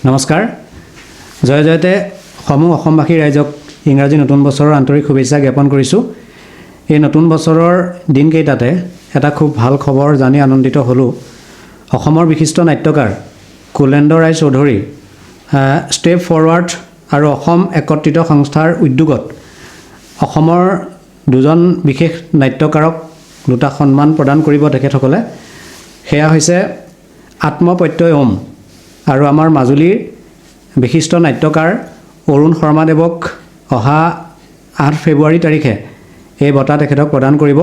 নমস্কাৰ জয় জয়তে সমূহ অসমবাসী ৰাইজক ইংৰাজী নতুন বছৰৰ আন্তৰিক শুভেচ্ছা জ্ঞাপন কৰিছোঁ। এই নতুন বছৰৰ দিনকেইটাতে এটা খুব ভাল খবৰ জানি আনন্দিত হ'লোঁ। অসমৰ বিশিষ্ট নাট্যকাৰ কুলেন্দ্ৰ ৰায় চৌধুৰী ষ্টেপ ফৰৱাৰ্ড আৰু অসম একত্ৰিত সংস্থাৰ উদ্যোগত অসমৰ দুজন বিশেষ নাট্যকাৰক দুটা সন্মান প্ৰদান কৰিব তেখেতসকলে। সেয়া হৈছে আত্মপ্ৰত্যয় ওম আৰু আমাৰ মাজুলীৰ বিশিষ্ট নাট্যকাৰ অৰুণ শৰ্মাদেৱক অহা 8 ফেব্ৰুৱাৰী তাৰিখে এই বঁটা তেখেতক প্ৰদান কৰিব।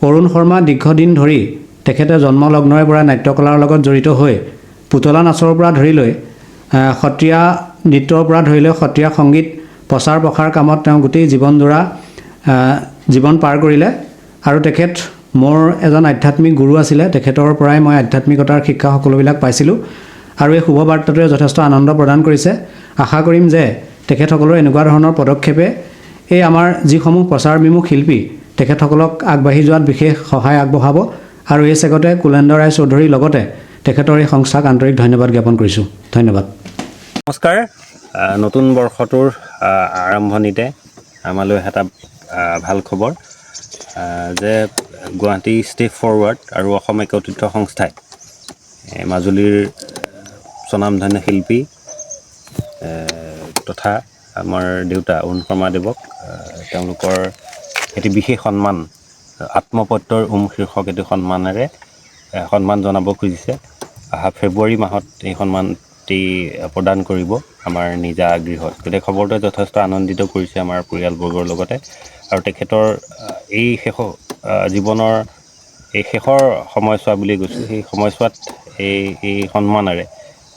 অৰুণ শৰ্মা দীৰ্ঘদিন ধৰি তেখেতে জন্মলগ্নৰে পৰা নাট্যকলাৰ লগত জড়িত হৈ পুতলা নাচৰ পৰা ধৰি লৈ সত্ৰীয়া নৃত্যৰ পৰা ধৰি লৈ সত্ৰীয়া সংগীত প্ৰচাৰ প্ৰসাৰ কামত তেওঁ গোটেই জীৱনজোৰা জীৱন পাৰ কৰিলে আৰু তেখেত মোৰ এজন আধ্যাত্মিক গুৰু আছিলে। তেখেতৰ পৰাই মই আধ্যাত্মিকতাৰ শিক্ষা সকলোবিলাক পাইছিলোঁ আৰু এই শুভবাৰ্তাটোৱে যথেষ্ট আনন্দ প্ৰদান কৰিছে। আশা কৰিম যে তেখেতসকলৰ এনেকুৱা ধৰণৰ পদক্ষেপে এই আমাৰ যিসমূহ প্ৰচাৰ বিমুখ শিল্পী তেখেতসকলক আগবাঢ়ি যোৱাত বিশেষ সহায় আগবঢ়াব আৰু এই চেগতে কুলেন্দ্ৰ ৰায় চৌধুৰীৰ লগতে তেখেতৰ এই সংস্থাক আন্তৰিক ধন্যবাদ জ্ঞাপন কৰিছোঁ। ধন্যবাদ। নমস্কাৰ। নতুন বৰ্ষটোৰ আৰম্ভণিতে আমালৈ এটা ভাল খবৰ যে গুৱাহাটী ষ্টেপ ফৰৱাৰ্ড আৰু অসম একত্ৰিত সংস্থাই মাজুলীৰ স্বনামধন্য শিল্পী তথা আমাৰ দেউতা অৰুণ শৰ্মাদেৱক তেওঁলোকৰ এটি বিশেষ সন্মান আত্মপ্ৰত্যয় ওম শীৰ্ষক এটি সন্মানেৰে সন্মান জনাব খুজিছে। অহা ফেব্ৰুৱাৰী মাহত এই সন্মানটি প্ৰদান কৰিব আমাৰ নিজা গৃহত। গতিকে খবৰটোৱে যথেষ্ট আনন্দিত কৰিছে আমাৰ পৰিয়ালবৰ্গৰ লগতে আৰু তেখেতৰ এই জীৱনৰ এই শেষৰ সময়ছোৱা বুলি কৈছোঁ, সেই সময়ছোৱাত এই সন্মানেৰে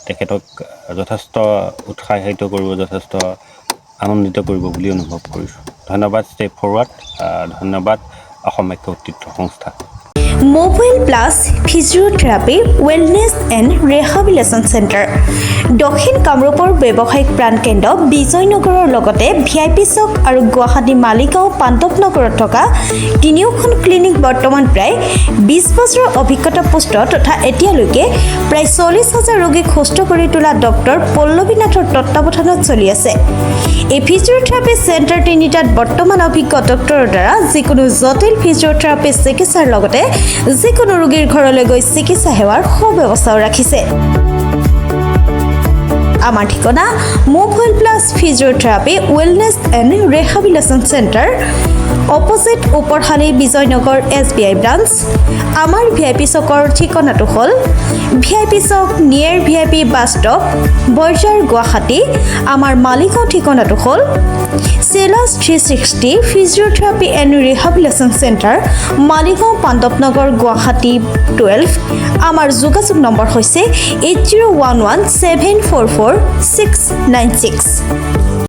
তেখেতক যথেষ্ট উৎসাহিত কৰিব, যথেষ্ট আনন্দিত কৰিব বুলি অনুভৱ কৰিছোঁ। ধন্যবাদ ষ্টেপ ফৰৱাৰ্ড, ধন্যবাদ অসম একত্ৰিত সংস্থা। Mobile plus physiotherapy wellness and rehabilitation centre দক্ষিণ কামৰূপৰ ব্যৱসায়িক প্ৰাণকেন্দ্ৰ বিজয়নগৰৰ লগতে VIP চক আৰু গুৱাহাটী মালিগাঁও পাণ্ডৱনগৰত থকা তিনিওখন ক্লিনিক বৰ্তমান প্ৰায় 20 বছৰৰ অভিজ্ঞতা পুষ্ট তথা এতিয়ালৈকে প্ৰায় 40,000 ৰোগীক সুস্থ কৰি তোলা ডক্টৰ পল্লৱী নাথৰ তত্ত্বাৱধানত চলি আছে। এই ফিজিঅ'থেৰাপি চেণ্টাৰ তিনিটাত বৰ্তমান অভিজ্ঞ ডক্টৰৰ দ্বাৰা যিকোনো জটিল ফিজিঅ'থেৰাপি চিকিৎসাৰ লগতে যিকোনো ৰোগীৰ ঘৰলৈ গৈ চিকিৎসা সেৱাৰ সুব্যৱস্থাও ৰাখিছে। আমাৰ ঠিকনা mobile plus physiotherapy wellness and rehabilitation centre opposite Uparshali Bijoynagar SBI branch. আমাৰ VIP চকৰ ঠিকনাটো হ'ল VIP Chowk near VIP bus stop Borjhar Guwahati. আমাৰ মালিগাঁও ঠিকনাটো হ'ল চেলাছ 360 physiotherapy and rehabilitation centre Maligaon Pandavnagar Guwahati 12। আমাৰ যোগাযোগ নম্বৰ হৈছে 8011744696।